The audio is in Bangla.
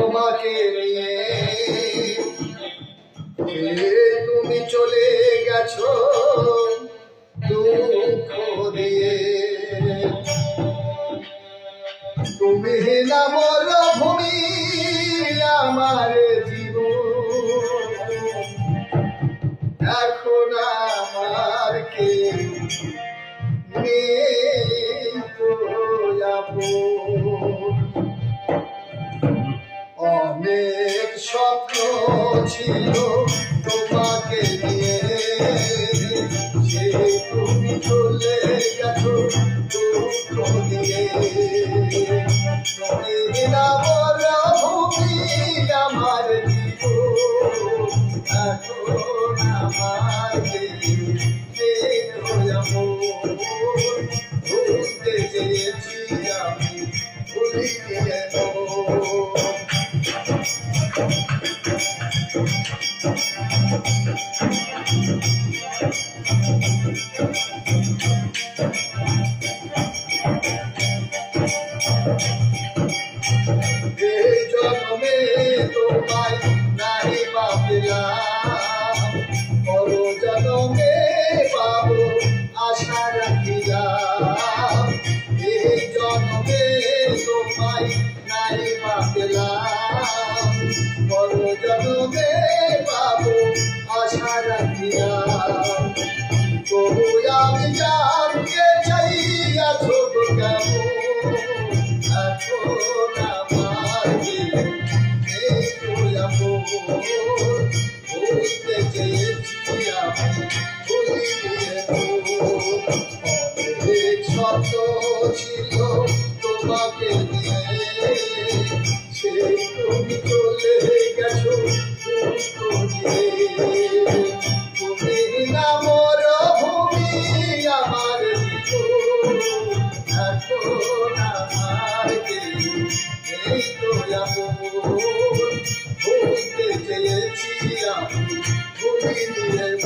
তোমাকে নিয়ে তুমি চলে গেছো দুঃখ দিয়ে। তুমি না মরুভূমি আমার জীবন, এখন আমার কে অনেক স্বপ্ন ছিল তোমাকে নিয়ে, সে তুমি চলে গেছো দুঃখ দিয়ে। তুমি না মরুভূমি আমার জীবন, এখন আমার ভুলতে চেয়েছি আমি ভুলিয়ে দেব। এই জন্মে তোমায় নাই পাপিলাম, পর জন্মে পাবো আশা রাখিলাম। এই জন্মে তোমায় নাই পাপিলাম, পর জন্মে পাবো আশা রাখিলাম। তবু আমি জানতে চাই আছো কেমন, এখন আমার ভুলতে চেয়েছি আমি ভুলিয়ে অনেক শত ছিল তোমাকে নিয়ে, সে তুমি চলে গেছো দুঃখ দিয়ে। তুমি না মরুভূমি আমার জীবন, এখন আমার এই তো ভুলতে চেয়েছি আমি ভুলিয়ে দেব।